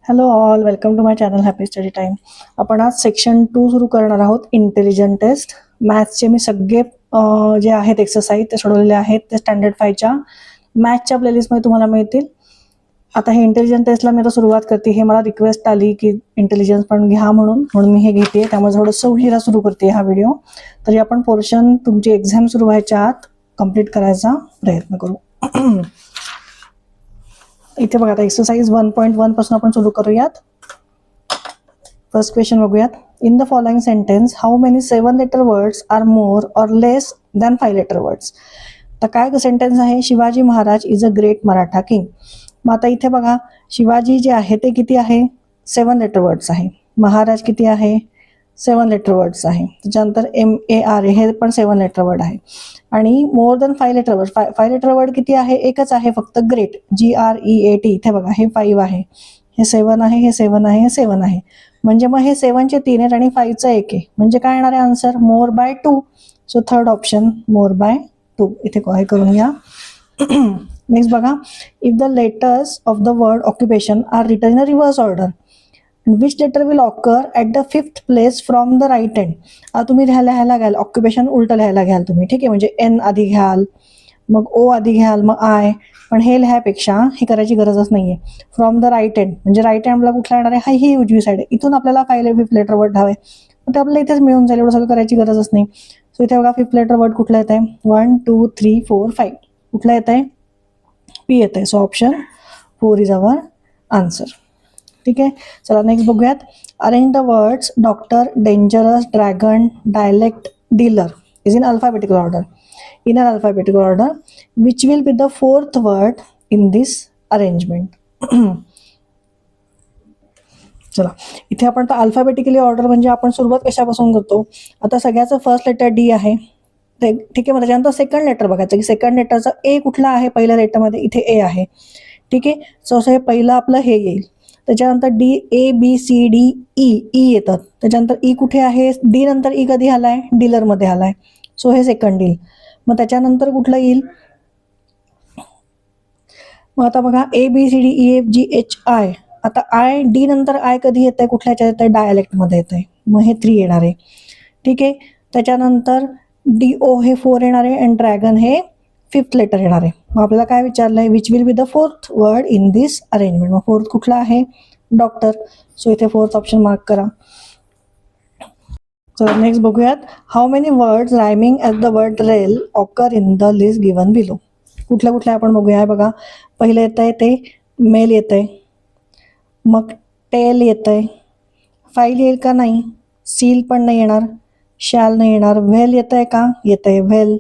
Hello all, welcome to my channel happy study time. आपण आज section 2 सुरू करणार आहोत, इंटेलिजंट टेस्ट. मॅथ्सचे मी सगळे जे आहेत एक्सरसाइज ते सोडवलेले आहेत. ते स्टँडर्ड 5च्या मॅथ्सच्या प्लेलिस्टमध्ये तुम्हाला मिळतील. आता हे इंटेलिजंट टेस्टला मी आता सुरुवात करते. हे मला रिक्वेस्ट आली की इंटेलिजन्स पण घ्या म्हणून मी हे घेते. त्यामुळे थोडंसं उशिरा सुरू करते हा व्हिडिओ. तरी आपण पोर्शन तुमची एक्झाम सुरू व्हायच्या आत कंप्लीट करायचा प्रयत्न करू. इथे बघा, आता एक्सरसाइज 1.1 पासून आपण सुरू करूयात. फर्स्ट क्वेश्चन बघूयात. In the following sentence how many 7 letter words are more or less than 5 letter words. तर काय सेंटेन्स आहे? Shivaji Maharaj is a great Maratha king. मग आता इथे बघा, शिवाजी जे आहे ते किती आहे? 7 लेटर वर्ड्स आहे. महाराज किती आहे? 7 लेटर वर्ड्स आहे. त्याच्यानंतर MAR हे पण 7 लेटर वर्ड आहे. आणि more than 5 letter word, 5 letter word किती आहे? एकच आहे फक्त, ग्रेट, GREAT. इथे बघा, हे 5 आहे, हे 7 आहे, हे 7 आहे, हे 7 आहे. म्हणजे मग हे 7चे 3 आहेत आणि 5चं 1 आहे. म्हणजे काय येणार आहे answer? More by 2. So third option, more by 2. इथे हे करून घ्या. नेक्स्ट बघा, if the letters of the word occupation are written in a reverse order, which letter will occur at the 5th place from the right hand. तुम्ही लिहायला घ्याल, occupation उलटं लिहायला घ्याल तुम्ही, ठीक आहे. म्हणजे N आधी घ्याल, मग O आधी घ्याल, मग I. पण हे लिहायपेक्षा हे करायची गरजच नाहीये. फ्रॉम द राईट हँड म्हणजे राईट हँडला कुठला येणार आहे? ही उजवी साईड आहे. इथून आपल्याला 5th लेटर वर्ड हवंय, मग ते आपल्याला इथेच मिळून जाईल. एवढं सगळं करायची गरजच नाही. सो इथे बघा, 5th लेटर वर्ड कुठलं येत आहे? 1 2 3 4 5. कुठलं येत आहे? P येत आहे. So option 4 is our answer. ठीक आहे. चला नेक्स्ट बघूयात. Arrange the words doctor, dangerous, dragon, dialect, dealer is in alphabetical order. In an alphabetical order which will be the 4th word in this arrangement. चला, इथे आपण तर alphabetically order म्हणजे आपण सुरुवात कशापासून करतो? आता सगळ्याचं फर्स्ट लेटर D आहे, ठीक आहे. मग त्याच्यानंतर सेकंड लेटर बघायचं की सेकंड लेटरचा A कुठला आहे? पहिल्या लेटरमध्ये इथे A आहे, ठीक आहे. सो हे पहिलं आपलं हे येईल. त्याच्यानंतर DABCDE येतात. त्याच्यानंतर E कुठे आहे? D नंतर E कधी आलाय? डीलरमध्ये आलाय. सो हे सेकंड येईल. मग त्याच्यानंतर कुठलं येईल? मग आता बघा, ABCDEFGHI. आता D नंतर I कधी येत आहे? कुठल्या याच्यात येत आहे? डायलेक्टमध्ये येत आहे. मग हे 3 येणार आहे, ठीक आहे. त्याच्यानंतर DO हे 4 येणार आहे आणि ड्रॅगन हे 5th लेटर येणार आहे. मग आपल्याला काय विचारलंय? Which will be the 4th word in this arrangement. मग 4th कुठला आहे? डॉक्टर. सो इथे 4th ऑप्शन मार्क करा. चला नेक्स्ट बघूयात. How many words rhyming at the word rail occur in the list given below. कुठल्या कुठल्या आपण बघूया. बघा, पहिलं येत आहे ते मेल येत आहे, मग टेल येत आहे. फाईल येईल का? नाही. सील पण नाही येणार, शॅल नाही येणार. व्हेल येत आहे का? येत आहे व्हेल.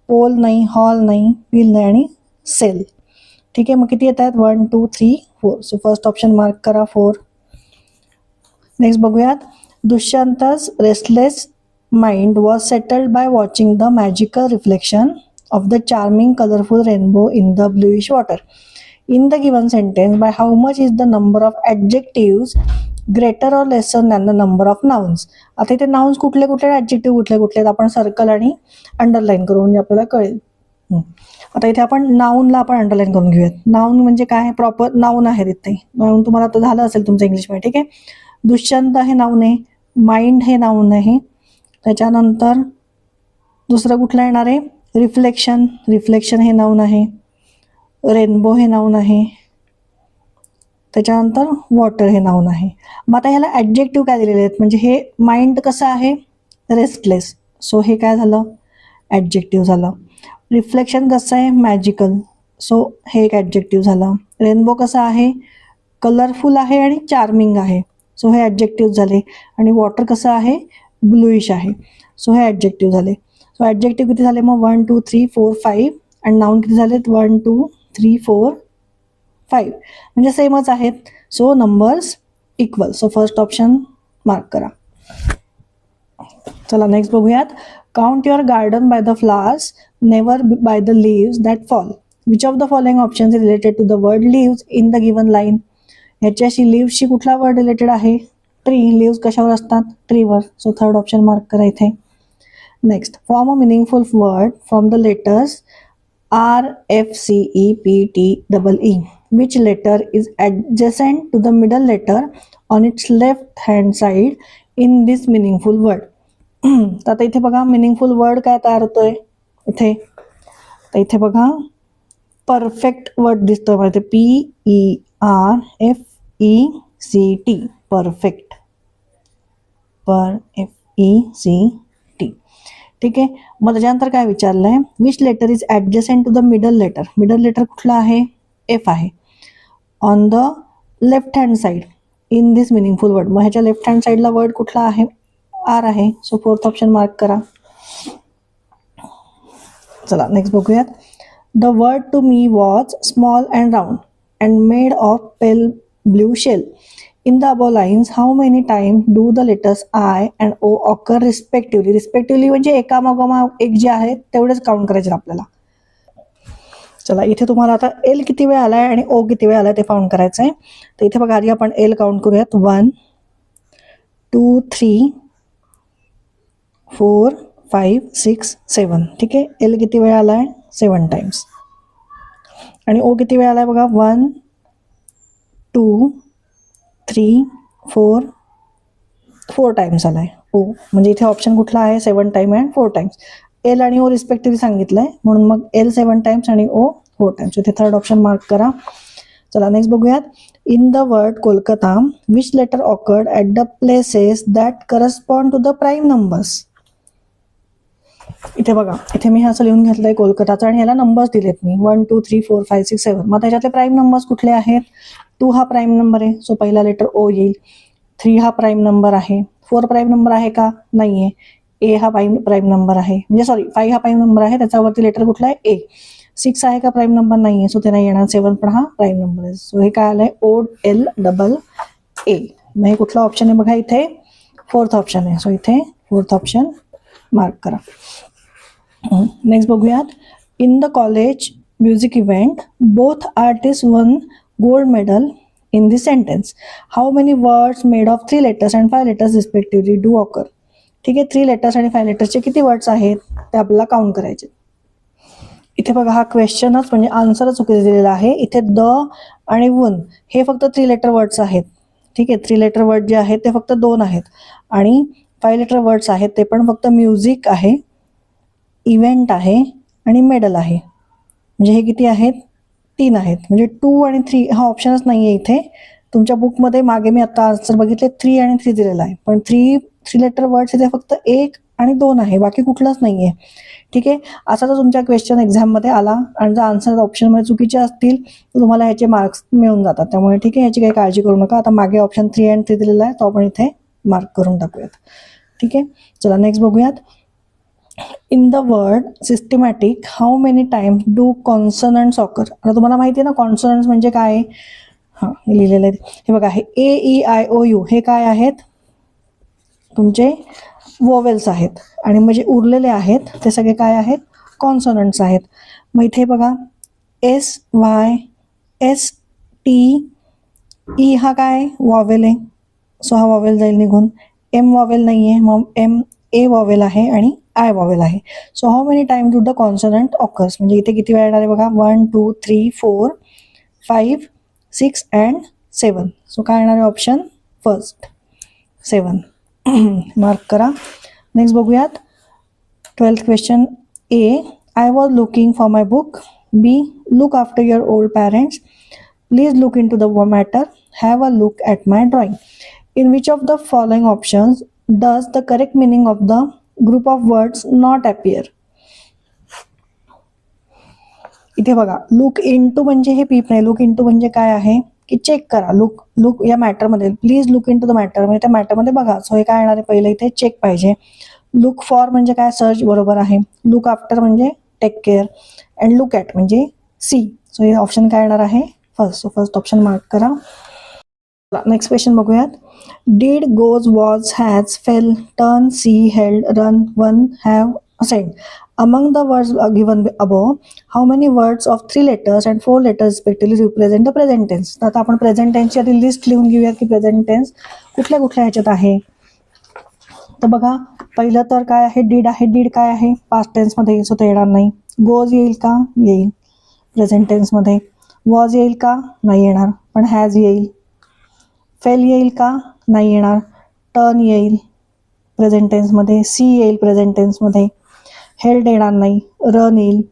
पोल नाही, हॉल नाही, व्हील नाही आणि सेल, ठीक आहे. मग किती येत आहेत? 1 2 3 4. सो फर्स्ट ऑप्शन मार्क करा, 4. नेक्स्ट बघूयात. Dushyant's restless mind was settled by watching the magical reflection of the charming colourful rainbow in the bluish water. In the given sentence by how much is the number of adjectives greater or lesser than the number of nouns. आता इथे nouns कुठले कुठले, adjective कुठले कुठले, आपण circle आणि underline करू म्हणजे आपल्याला कळेल. आता इथे आपण नाऊनला आपण अंडरलाईन करून घेऊयात. नाऊन म्हणजे काय? प्रॉपर नाऊन आहे तिथे. नाऊन तुम्हाला आता झालं असेल तुमचं इंग्लिशमध्ये, ठीक आहे. दुष्यंत हे नाऊन आहे, माइंड हे नाऊन आहे. त्याच्यानंतर दुसरं कुठलं येणार आहे? रिफ्लेक्शन, रिफ्लेक्शन हे नाऊन आहे. रेनबो हे नाऊन आहे. त्याच्यानंतर वॉटर हे नाऊन आहे. मग आता ह्याला ॲडजेक्टिव्ह काय दिलेले आहेत? म्हणजे हे माइंड कसं आहे? रेस्टलेस. सो हे काय झालं? ॲडजेक्टिव्ह झालं. रिफ्लेक्शन कसं आहे? मॅजिकल. सो हे एक ॲडजेक्टिव्ह झालं. रेनबो कसं आहे? कलरफुल आहे आणि चार्मिंग आहे. सो हे ॲडजेक्टिव्ह झाले. आणि वॉटर कसं आहे? ब्लूइश आहे. सो हे ॲडजेक्टिव्ह झाले. सो ॲडजेक्टिव्ह किती झाले? मग 1 2 3 4 5 आणि नाऊन किती झालेत? 1 2 3 4 5. म्हणजे सेमच आहेत. So numbers equal. So first option mark करा. चला नेक्स्ट बघूयात. Count your garden by the flowers, never by the leaves that fall. Which of the following options is related to the word leaves in the given line. ह्याच्याशी लीव्सशी कुठला word related आहे? Tree. Leaves कशावर असतात? ट्रीवर. So third option mark करा इथे. Next, form a meaningful word from the letters RFCEPTEE. which letter is adjacent to the middle letter on its left hand side in this meaningful word. तर आता इथे बघा meaningful word काय तयार होतोय इथे, तर इथे बघा परफेक्ट वर्ड दिसतोय मला इथे, PERFECT, परफेक्ट, PERFECT. ठीक आहे. मग त्याच्यानंतर काय विचारलंय, which letter is adjacent to the middle letter. Middle letter कुठला आहे, एफ आहे, on the left hand side in this meaningful word. मग ह्याच्या लेफ्ट हँड साईडला वर्ड कुठला आहे, आर आहे. सो फोर्थ ऑप्शन मार्क करा. चला नेक्स्ट बघूयात. The word to me was small and round and made of pale blue shell. In the above lines, how many times do the letters I and O occur respectively? Respectively म्हणजे एकामागोमाग एक जे आहे तेवढेच count करायचे आपल्याला. चला इथे तुम्हाला आता एल किती वेळ आलाय आणि ओ किती वेळ आलाय ते काउंट करायचं आहे. तर इथे बघा आधी आपण एल काउंट करूयात. 1 2 3 4 5 6 7. ठीक आहे. एल किती वेळ आलाय, 7 टाइम्स. आणि ओ किती वेळ आलाय बघा, 1 2 3 4 टाइम्स आलाय ओ. म्हणजे इथे ऑप्शन कुठला आहे, 7 टाइम अँड 4 टाइम्स. एल आणि ओ रिस्पेक्टिव्हली सांगितलंय म्हणून मग एल 7 टाइम्स आणि ओ 4 टाइम्स. इथे थर्ड ऑप्शन मार्क करा. चला नेक्स्ट बघूयात. In the word Kolkata which letter occurred at the places that correspond to the prime numbers. इथे बघा इथे मी असं लिहून घेतलंय कोलकाताचा आणि ह्याला नंबर्स दिलेत मी 1 2 3 4 5 6 7. मग त्याच्यातले प्राईम नंबर्स कुठले आहेत, 2 हा प्राईम नंबर आहे, सो पहिला लेटर ओ येईल. 3 हा प्राईम नंबर आहे. 4 प्राईम नंबर आहे का, नाही आहे. ए हा प्राईम नंबर आहे, म्हणजे सॉरी 5 हा प्राईम नंबर आहे, त्याच्यावरती लेटर कुठला आहे, ए. 6 आहे का प्राईम नंबर, नाही आहे, सो ते नाही येणार. 7 पण हा प्राईम नंबर आहे. सो हे काय आलंय, O L डबल ए. मग हे कुठला ऑप्शन आहे बघा, इथे फोर्थ ऑप्शन आहे. सो इथे फोर्थ ऑप्शन मार्क करा. नेक्स्ट बघूयात. In the college music event both artist one gold medal in this sentence. How many words made of 3 letters and 5 letters respectively do occur? ठीक आहे. 3 letters आणि 5 letters चे किती words आहेत ते आपल्याला काउंट करायचे. इथे बघा हा क्वेश्चनच म्हणजे आन्सरच चुकीचं दिलेला आहे. इथे द आणि वन हे फक्त 3 लेटर वर्ड्स आहेत. ठीक आहे. 3 लेटर वर्ड जे आहेत ते फक्त 2 आहेत आणि 5 लेटर वर्ड्स आहेत ते पण फक्त म्युझिक आहे, इव्हेंट आहे आणि मेडल आहे. म्हणजे हे किती आहेत, 3 आहेत. म्हणजे 2 आणि 3 हा ऑप्शनच नाही आहे इथे. तुमच्या बुकमध्ये मागे मी आता आन्सर बघितले 3 आणि 3 दिलेला आहे, पण 3 लेटर वर्ड्स इथे फक्त 1 आणि 2 आहे, बाकी कुठलंच नाही आहे. ठीक आहे. असा जर तुमच्या क्वेश्चन एक्झाममध्ये आला आणि जर आन्सर ऑप्शनमध्ये चुकीचे असतील तर तुम्हाला ह्याचे मार्क्स मिळून जातात. त्यामुळे ठीक आहे, ह्याची काही काळजी करू नका. आता मागे ऑप्शन 3 आणि 3 दिलेला आहे तो आपण इथे मार्क करून टाकूयात. ठीक आहे. चला नेक्स्ट बघूयात. In the word systematic how many times do consonants occur. आता तुम्हाला माहिती आहे ना कॉन्सनंट्स म्हणजे काय, हां हे लिहिलेलं आहे. हे बघा हे AEIOU हे काय आहेत, तुमचे वोवेल्स आहेत आणि म्हणजे उरलेले आहेत ते सगळे काय आहेत, कॉन्सोनंट्स आहेत. मग इथे बघा SYSTE हा काय वॉवेल आहे, सो हा वॉवेल जाईल निघून. M वॉवेल नाही आहे, मग MA वॉवेल आहे आणि आय वॉवेल आहे. So how many time do the consonant occurs. म्हणजे इथे किती वेळ येणार आहे बघा, 1 2 3 4 5 6 अँड 7. सो काय येणार आहे ऑप्शन फर्स्ट 7. मार्क करा. नेक्स्ट बघूयात. 12th question. A. I was looking for my book. B. Look after your old parents. Please look into the matter. Have a look at my drawing. In which of the following options does the correct meaning of the group of words not appear? इथे बघा look into म्हणजे हे पीप नाही, look into म्हणजे काय आहे की check करा. लुक या मॅटरमध्ये, please look into the matter म्हणजे त्या मॅटरमध्ये बघा. सो हे काय येणार आहे, पहिले इथे चेक पाहिजे. लुक फॉर म्हणजे काय, सर्च, बरोबर आहे. लुक आफ्टर म्हणजे take care and look at म्हणजे सी. सो हे ऑप्शन काय येणार आहे, first. So first option mark करा. नेक्स्ट क्वेश्चन बघूयात. Did, goes, was, has, fell, turn, see, held, run, won, have, send. Among the words given above, how many words of 3 letters and 4 letters respectively represent the present tense? तर आता आपण present टेन्सची आधी list लिहून घेऊया की present tense कुठल्या कुठल्या ह्याच्यात आहे. तर बघा पहिलं तर काय आहे, डीड आहे. डीड काय आहे, पास्ट टेन्समध्ये, सो ते येणार नाही. गोज येईल का, येईल प्रेझेंट टेन्समध्ये. वॉज येईल का? नाही येणार. पण हॅज येईल. फेल येईल का? नाही येणार. टर्न येईल प्रेझेंट टेन्समध्ये. सी येईल प्रेझेंट टेन्समध्ये. हेल्ड येणार नाही. रन येईल.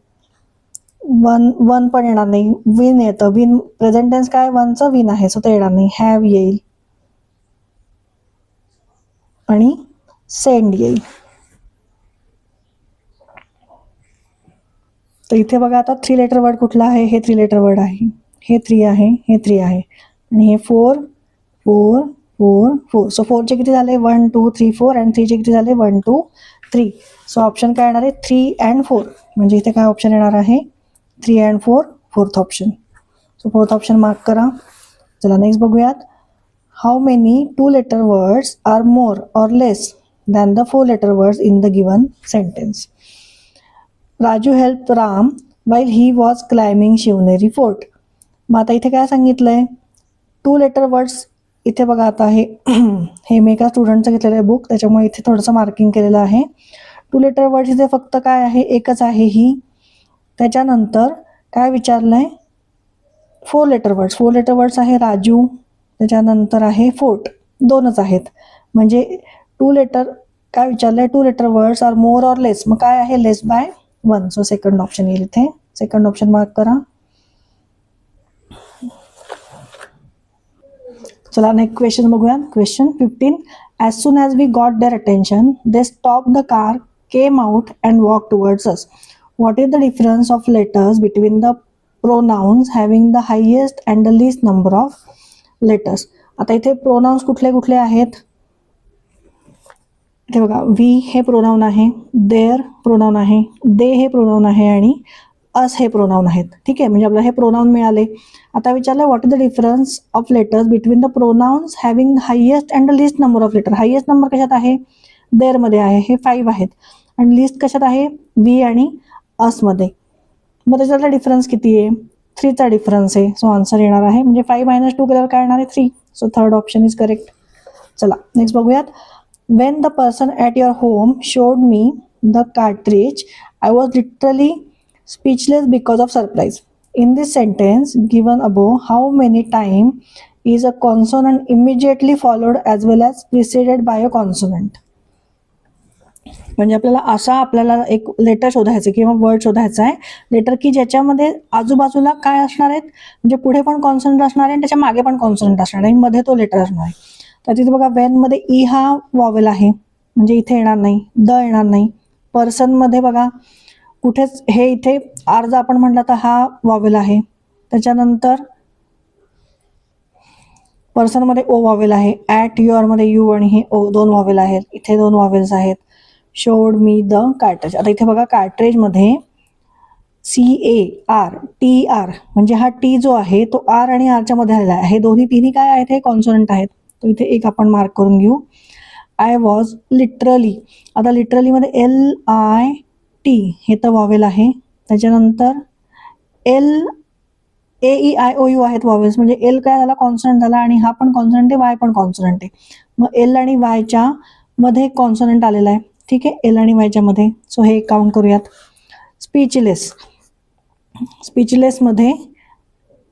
वन पण येणार नाही. विन येतं. विन प्रेझेंट टेन्स काय? वनचं विन आहे, सो ते येणार नाही. हॅव येईल आणि सेंड येईल. तर इथे बघा आता 3 लेटर वर्ड कुठला आहे? हे 3 लेटर वर्ड आहे. हे 3 आहे, हे 3 आहे आणि हे 4 4 4 4. सो 4चे किती झाले? 1 2 3 4 आणि 3चे किती झाले? 1 2 3. सो ऑप्शन काय येणार आहे? 3 and 4. म्हणजे इथे काय ऑप्शन येणार आहे? 3 and 4, fourth option. So fourth option mark करा. चला नेक्स्ट बघूयात. How many 2 letter words are more or less than the 4 letter words in the given sentence? Raju help Ram while he was climbing Shivneri fort. मग आता इथे काय सांगितलंय? 2 लेटर वर्ड्स. इथे बघा आता हे मी एका स्टुडंटचं घेतलेलं आहे बुक, त्याच्यामुळे इथे थोडंसं मार्किंग केलेलं आहे. 2 लेटर वर्ड्स इथे फक्त काय आहे? एकच आहे ही. त्याच्यानंतर काय विचारलंय? 4 लेटर वर्ड्स. 4 लेटर वर्ड्स आहे राजू, त्याच्यानंतर आहे फोर्ट. 2च आहेत. म्हणजे 2 लेटर काय विचारलंय? 2 letter words are more or less. मग काय आहे? Less by 1. So second option येईल इथे. सेकंड ऑप्शन मार्क करा. चला नेक्स्ट क्वेश्चन बघूया. Question 15. As soon as we got their attention they stop the car, came out and walk towards us. What is the difference of letters between the pronouns having the highest and the least number of letters? आता इथे pronounce कुठले कुठले आहेत? इथे बघा, we हे pronoun आहे, there pronoun आहे, दे हे प्रोनाउन आहे आणि अस हे प्रोनाउन आहेत. ठीक आहे, म्हणजे आपल्याला हे प्रोनाउन मिळाले. आता विचारलं what is the difference of letters between the pronouns having the highest and the least number of letter. Highest number कशात आहे? देअरमध्ये आहे, हे 5 आहेत. आणि लिस्ट कशात आहे? वी आणि असमध्ये. मग त्याच्यातला डिफरन्स किती आहे? 3चा डिफरन्स आहे. सो आन्सर येणार आहे, म्हणजे 5 - 2 केल्यावर काय येणार आहे? 3. So third option is correct. चला नेक्स्ट बघूयात. When the person at your home showed me the cartridge, I was literally speechless because of surprise. In this sentence given above, how many times is a consonant immediately followed as well as preceded by a consonant? म्हणजे आपल्याला एक letter शोधायचं किंवा word शोधायचा आहे. Letter की ज्याच्यामध्ये आजूबाजूला काय असणार आहेत? म्हणजे पुढे पण कॉन्सोनंट असणार आहे आणि त्याच्या मागे पण कॉन्सोनंट असणार आहे आणि मध्ये तो लेटर असणार आहे. तर तिथे बघा, वेन मध्ये ई हा वॉवेल आहे, म्हणजे इथे येणार नाही. द येणार नाही. पर्सन मध्ये बघा कुठेच, हे इथे आर आपण म्हटलं तर हा वॉवेल आहे. त्याच्यानंतर पर्सन मध्ये ओ वॉवेल आहे. ॲट युअर मध्ये यू आणि हे ओ 2 वॉवेल आहेत. इथे 2 वॉवेल्स आहेत. Showed me the cartridge. आता इथे बघा, कार्ट्रेज मध्ये CARTR, म्हणजे हा टी जो आहे तो आर आणि आरच्या मध्ये आलेला आहे. हे दोन्ही तिन्ही काय आहेत? हे कॉन्सोनंट आहेत. तो इथे एक आपण मार्क करून घेऊ. I was literally. आता लिटरली मध्ये LIT हे तर वॉवेल आहे. त्याच्यानंतर AEIOU आहेत वॉवेल्स, म्हणजे एल काय झाला? कॉन्सोनंट झाला आणि हा पण कॉन्सोनंट आहे, वाय पण कॉन्सोनंट आहे. मग एल आणि वायच्या मध्ये कॉन्सोनंट आलेला आहे. ठीक आहे, एल आणि वायच्या मध्ये. सो हे काउंट करूयात. स्पीचलेस. स्पीचलेसमध्ये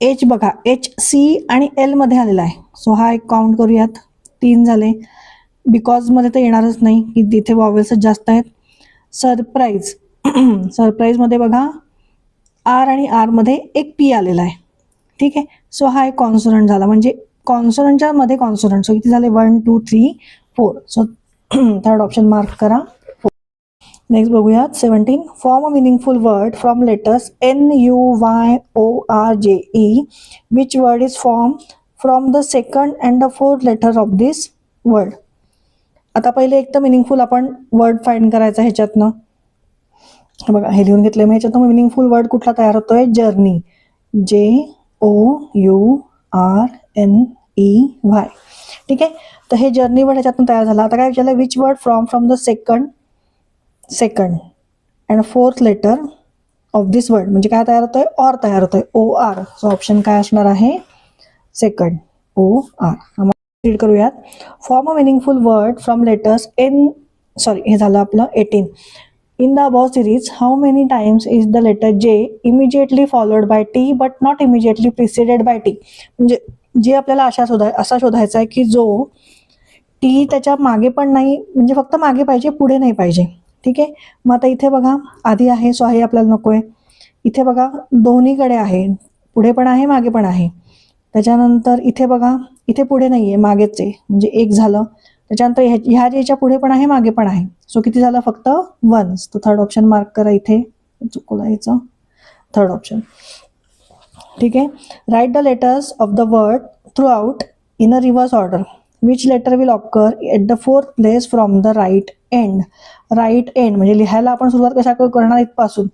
एच बघा, HC आणि एल मध्ये आलेला आहे. सो हा एक काउंट करूयात. 3 झाले. बिकॉजमध्ये तर येणारच नाही की तिथे वॉवेल्सच जास्त आहेत. सरप्राईज. सरप्राईजमध्ये बघा, आर आणि आर मध्ये एक पी आलेला आहे. ठीक आहे, सो हा एक कॉन्सोनंट झाला, म्हणजे कॉन्सोनंटच्या मध्ये कॉन्सोनंट. सो किती झाले? 1 2 3 4. सो थर्ड ऑप्शन मार्क करा. नेक्स्ट बघूयात. 17. Form a meaningful word from letters NUYORJE. Which word is form from the second and the fourth letter of this word? आता पहिले एक तर मिनिंगफुल आपण वर्ड फाइंड करायचा ह्याच्यातनं. बघा, हे लिहून घेतलं मी. ह्याच्यातनं मिनिंगफुल वर्ड कुठला तयार होतोय? जर्नी. JOURNEY. ठीक आहे, तर हे जर्नी वर्ड ह्याच्यातून तयार झाला. आता काय विचारलं? Which word from the second and fourth letter of this word, म्हणजे काय तयार होतोय? ऑर तयार होतोय, OR. सो ऑप्शन काय असणार आहे? Second, OR. रीड करूयात. Form a meaningful word from letters हे झालं आपलं 18. In the above series, how many times is the letter J immediately followed by T but not immediately preceded by T? म्हणजे जे आपल्याला असा शोधायचा आहे की जो टी त्याच्या मागे पण नाही, म्हणजे फक्त मागे पाहिजे, पुढे नाही पाहिजे. ठीक आहे. मग आता इथे बघा आधी आहे, सो आहे आपल्याला नकोय. इथे बघा दोन्हीकडे आहे, पुढे पण आहे मागे पण आहे. त्याच्यानंतर इथे बघा इथे पुढे नाहीये, मागेच आहे, म्हणजे एक झालं. त्याच्यानंतर ह्या जेच्या पुढे पण आहे मागे पण आहे, सो किती झालं? फक्त वन्स. तो थर्ड ऑप्शन मार्क करा इथे, चुकलं यायचं, थर्ड ऑप्शन. ठीक आहे. Write the letters of the word throughout in a reverse order. Which letter will occur at the fourth place from the right end. Right end म्हणजे लिहायला आपण सुरुवात कशा करणार इथपासून,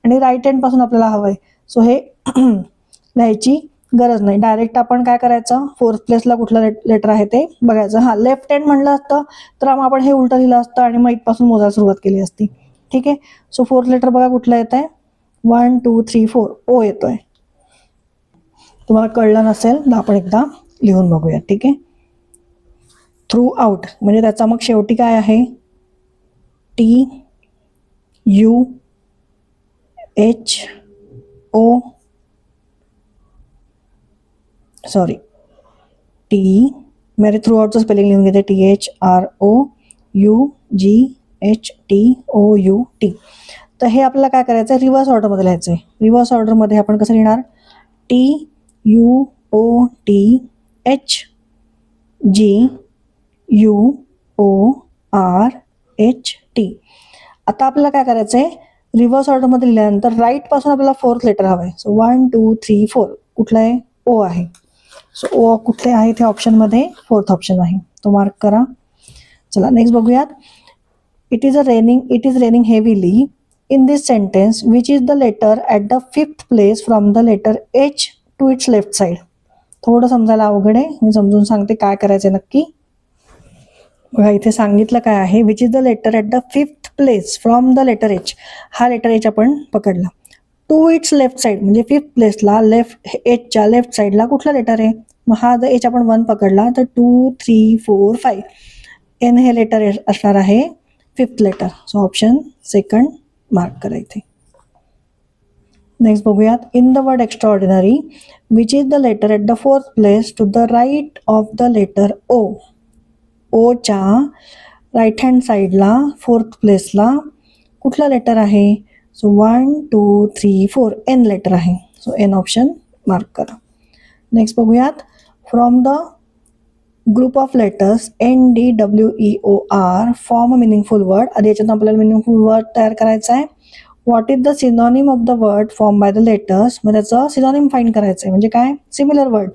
आणि राईट एंड पासून आपल्याला हवंय. सो हे लिहायची गरज नाही, डायरेक्ट आपण काय करायचं, फोर्थ प्लेसला कुठलं लेटर आहे ते बघायचं. हा लेफ्ट हँड म्हणलं असतं तर मग आपण हे उलटं लिहिलं असतं आणि मग इथपासून मोजायला सुरुवात केली असती. ठीक आहे. सो फोर्थ लेटर बघा कुठलं येत आहे, 1 2 3 4 ओ येतोय. तुम्हाला कळलं नसेल तर आपण एकदा लिहून बघूया. ठीक आहे. थ्रू आउट म्हणजे त्याचा मग शेवटी काय आहे, T U H O, sorry T, मेरे थ्रू आउटचं स्पेलिंग लिहून घेते, THROUGHTOUT. तर हे आपल्याला काय करायचं आहे, रिव्हर्स ऑर्डरमध्ये लिहायचं आहे. रिव्हर्स ऑर्डरमध्ये आपण कसं लिहिणार, TUOTHGUORHT. आता आपल्याला काय करायचं आहे, रिव्हर्स ऑर्डरमध्ये लिहिल्यानंतर राईट पासून आपल्याला फोर्थ लेटर हवं आहे. सो 1 2 3 4 कुठलं आहे, ओ आहे. सो ओ कुठले आहे ते ऑप्शनमध्ये फोर्थ ऑप्शन आहे, तो मार्क करा. चला नेक्स्ट बघूयात. It is raining heavily in this sentence which is the letter at the fifth place from the letter H to its left side. थोडं समजायला अवघड आहे, मी समजून सांगते काय करायचं नक्की. बघा इथे सांगितलं काय आहे, which is the letter at the fifth place from the letter H. हा लेटर एच आपण पकडला. टू इट्स लेफ्ट साईड म्हणजे फिफ्थ प्लेसला लेफ्ट एचच्या लेफ्ट साईडला कुठला लेटर आहे, मग हा जर एच आपण 1 पकडला तर 2 3 4 5 एन हे लेटर असणार आहे fifth letter. So option second mark करा इथे. नेक्स्ट बघूयात. In the word extraordinary which is the letter at the fourth place to the right of the letter O. ओच्या राईट हँड साईडला फोर्थ प्लेसला कुठला लेटर आहे, सो 1 2 3 4 एन लेटर आहे. So N option mark करा. Next बघूयात. From the group of letters NDWEOR form a meaningful word. आधी याच्यातून आपल्याला मिनिंगफुल वर्ड तयार करायचा आहे. What is the synonym of the word form by the letters. मग त्याचं सिनॉनिम फाइंड करायचं आहे, म्हणजे काय, similar word.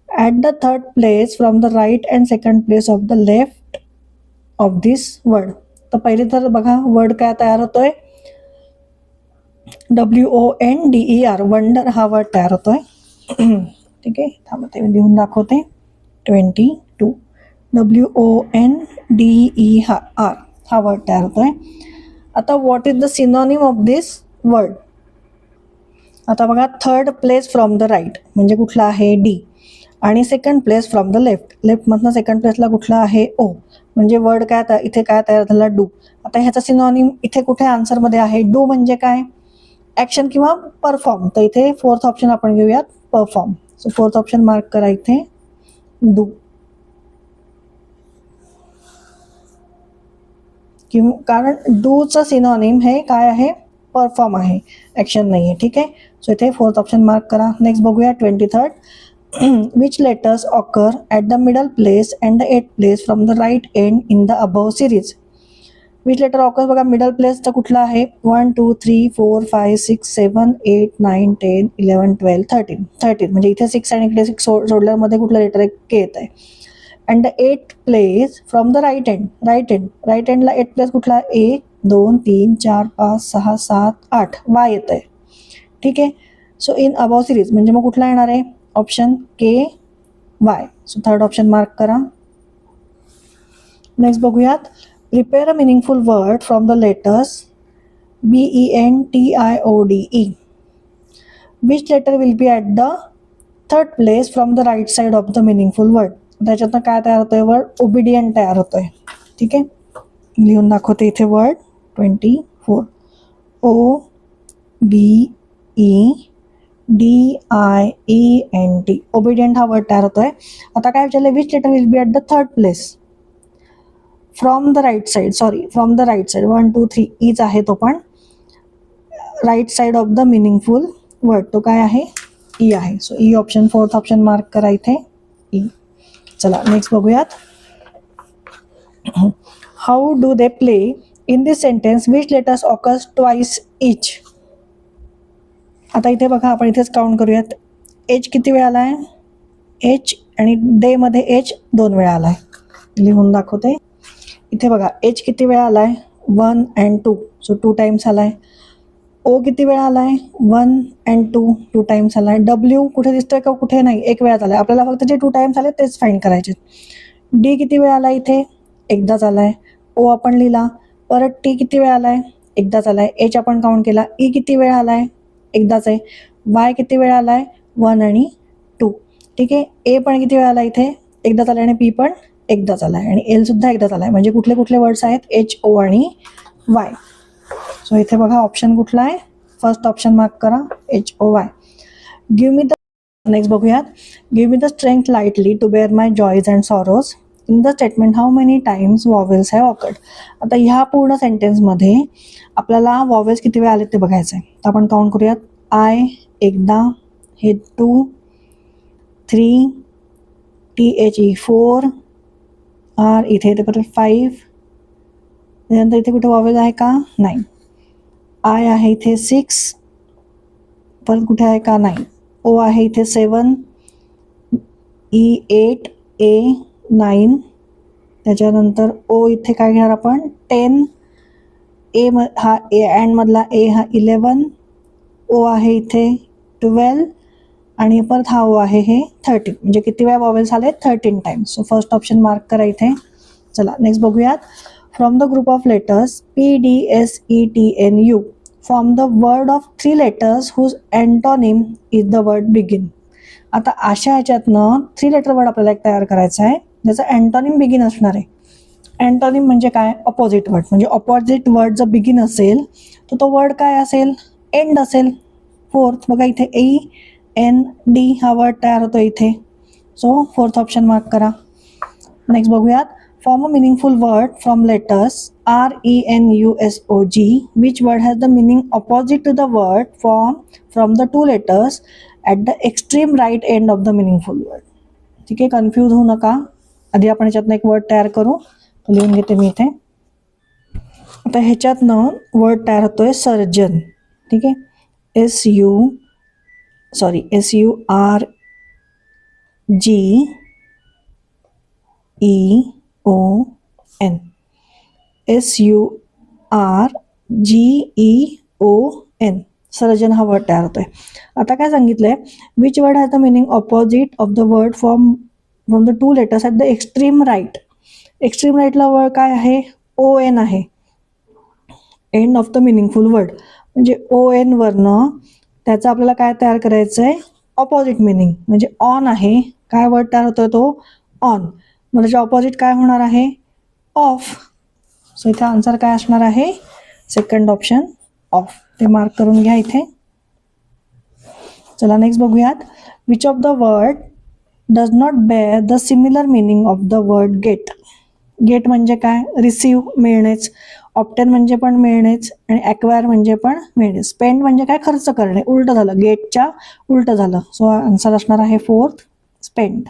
At the third place from the right and second place of the left of this word. तर पहिले तर बघा वर्ड काय तयार होतोय, WONDER, वंडर हा वर्ड तयार होतोय. ठीक आहे, थांबा ते लिहून दाखवते. 22 WONDER हा वर्ड तयार होतोय. आता what is the synonym of this word. आता बघा third place from the right म्हणजे कुठला आहे, डी, आणि सेकंड प्लेस फ्रॉम द लेफ्टमधनं सेकंड प्लेसला कुठला आहे, ओ, म्हणजे वर्ड काय इथे काय तयार झाला, डू. आता ह्याचा सिनॉनिम इथे कुठे आन्सरमध्ये आहे, डू म्हणजे काय, ॲक्शन किंवा परफॉर्म. तर इथे फोर्थ ऑप्शन आपण घेऊयात, perform. So fourth option mark करा इथे, डू. कारण डूचं सिनॉनिम हे काय आहे, परफॉर्म आहे, ॲक्शन नाही आहे. ठीक आहे. सो इथे फोर्थ ऑप्शन मार्क करा. नेक्स्ट बघूया 23rd. Which letters occur at the middle place and the eight place from the right end in the above series. Which letter occurs बघा मिडल प्लेसचं कुठला आहे, 1 2 3 4 5 6 7 8 9 10 11 12 13 म्हणजे इथे 6 आणि इकडे 6 सोडल्यामध्ये कुठलं लेटर आहे, के येत आहे. And the eight place from the right एंडला एट प्लेस कुठला, 1 2 3 4 5 6 7 8 वाय येत आहे. ठीक आहे. सो इन अबव सिरीज म्हणजे मग कुठला येणार आहे, option K Y. So third option mark करा. नेक्स्ट बघूयात. Prepare a meaningful word from the letters BENTIODE. Which letter will be at the third place from the right side of the meaningful word. त्याच्यातनं काय तयार होतोय, word obedient तयार होतोय. ठीक आहे, लिहून दाखवते इथे वर्ड 24. 4. OBEDIENT. ओबिडियंट हा वर्ड तयार होतोय. आता काय विचारलं, which letter will be at the third place from the right side. From the right side. 1 2 3 ईच आहे तो, पण right side of the meaningful word तो काय आहे, ई आहे. So E option, fourth option mark करा इथे, ई. चला नेक्स्ट बघूयात. How do they play in this sentence which letters occurs twice इच. आता इथे बघा, आपण इथेच काउंट करूयात. एच किती वेळा आला आहे, एच, आणि डे मध्ये एच 2 वेळा आला आहे. लिहून दाखवते. इथे बघा, एच किती वेळा आला आहे, 1 and 2, सो 2 टाइम्स आला आहे. ओ किती वेळा आला आहे, 1 and 2, 2 टाइम्स आला आहे. डब्ल्यू कुठे दिसतोय का, कुठे नाही, 1 वेळाच आला आहे. आपल्याला फक्त जे 2 टाइम्स आले तेच फाईंड करायचे. डी किती वेळा आला इथे, एकदाच आला आहे. ओ आपण लिहिला. परत टी किती वेळा आला आहे, एकदाच आला आहे. एच आपण काउंट केला. ई किती वेळा आला आहे, एकदाच आहे. वाय किती वेळा आला आहे, 1 आणि 2. ठीक आहे. ए पण किती वेळा आला इथे, एकदाच आला, आणि पी पण एकदाच आला आहे, आणि एल सुद्धा एकदाच आला आहे. म्हणजे कुठले कुठले वर्ड्स आहेत, एच, ओ आणि वाय. सो इथे बघा ऑप्शन कुठला आहे, फर्स्ट ऑप्शन मार्क करा, H O Y. Give me the, next बघूयात. Give me the strength lightly to bear my joys and sorrows. In the statement how many times vowels have occurred. आता ह्या पूर्ण सेंटेन्समध्ये आपल्याला vowels किती वेळा आले ते बघायचं आहे. तर आपण काउंट करूयात. आय एकदा, हे 2, 3, THE 4, आर इथे परत 5, त्यानंतर इथे कुठे वॉवेल आहे का, नाही. आय आहे इथे 6, परत कुठे आहे का, नाही. ओ आहे इथे 7, E 8, A 9, त्याच्यानंतर ओ इथे काय घेणार आपण, 10, ए हा ए अँड मधला ए हा 11, ओ आहे इथे 12, आणि परत हा ओ आहे हे 13. म्हणजे किती वेळा वॉवेल्स आले, 13 times. So first option mark करा इथे. चला नेक्स्ट बघूयात. From the group of letters PDSETNU form the word of 3 letters whose antonym is the word begin. आता अशा ह्याच्यातनं 3 लेटर वर्ड आपल्याला एक तयार करायचा आहे, ज्याचा अँटोनिम बिगिन असणार आहे. अँटोनिम म्हणजे काय, ऑपोजिट वर्ड. म्हणजे ऑपोजिट वर्ड जर बिगिन असेल तर तो वर्ड काय असेल, एंड असेल. फोर्थ बघा इथे END हा वर्ड तयार होतो इथे. सो फोर्थ ऑप्शन मार्क करा. नेक्स्ट बघूयात. Form a meaningful word from letters RENUSOG which word has the meaning opposite to the word form from the 2 letters at the extreme right end of the meaningful word. ठीक आहे, confuse होऊ नका. आधी आपण ह्याच्यातनं एक word तयार करू. तो लिहून घेते मी इथे. आता ह्याच्यातनं वर्ड तयार होतोय सर्जन. ठीक आहे, SURGEN, SURGEON, सर्जन हा वर्ड तयार होतोय. आता काय सांगितलंय, which word has the meaning opposite of the word from the 2 letters at the extreme right. Extreme राईटला वर्ड काय आहे, ON आहे, end of the meaningful word. म्हणजे ON वरनं त्याचं आपल्याला काय तयार करायचं आहे, ऑपोजिट मिनिंग. म्हणजे ऑन आहे, काय वर्ड तयार होतोय तो, ऑन. मग त्याच्या ऑपोजिट काय होणार आहे, ऑफ. सो इथे आन्सर काय असणार आहे, सेकंड ऑप्शन, ऑफ. ते मार्क करून घ्या इथे. चला नेक्स्ट बघूयात. Which of the word does not bear the similar meaning of the word get. Get म्हणजे काय, रिसीव्ह, मिळणेच. ऑप्टेन म्हणजे पण मिळणेच, आणि ॲक्वायर म्हणजे पण मिळणे. स्पेंड म्हणजे काय, खर्च करणे. उलट झालं, गेटच्या उलट झालं. सो आन्सर असणार आहे फोर्थ, स्पेंड.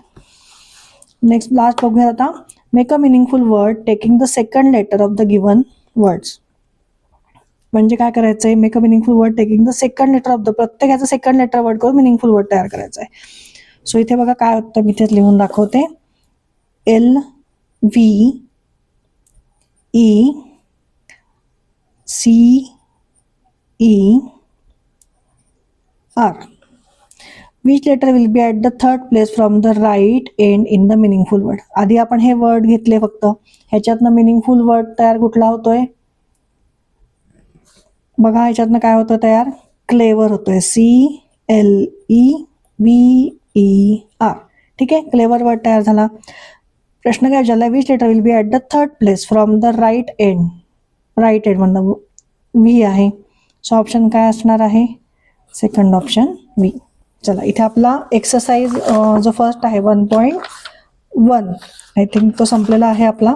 नेक्स्ट लास्ट बघूया आता. Make a meaningful word taking the second letter of the given words. म्हणजे काय करायचं आहे, make a meaningful word taking the second letter of the, प्रत्येकाचं सेकंड लेटर वर्ड करून मिनिंगफुल वर्ड तयार करायचं आहे. सो इथे बघा काय होतं, मी इथेच लिहून दाखवते. LVECER. Which letter will be at the third place from the right end in the meaningful word. आधी आपण हे वर्ड घेतले फक्त, ह्याच्यातनं मिनिंगफुल वर्ड तयार कुठला होतोय बघा. ह्याच्यातनं काय होतं तयार, क्लेवर होतोय, CLEVER. ठीक आहे, क्लेवर वर्ड तयार झाला. प्रश्न काय विचारला, which letter will be at the third place from the right end. Right end म्हणणं व्ही आहे. सो ऑप्शन काय असणार आहे? Second option V. चला इथे आपला एक्सरसाइज जो फर्स्ट आहे 1.1 आय थिंक तो संपलेला आहे आपला.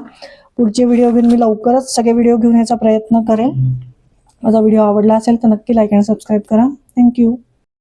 पुढचे व्हिडिओ घेऊन मी लवकरच सगळे व्हिडिओ घेऊन याचा प्रयत्न करेल. माझा व्हिडिओ आवडला असेल तर नक्की लाईक आणि सबस्क्राईब करा. थँक्यू.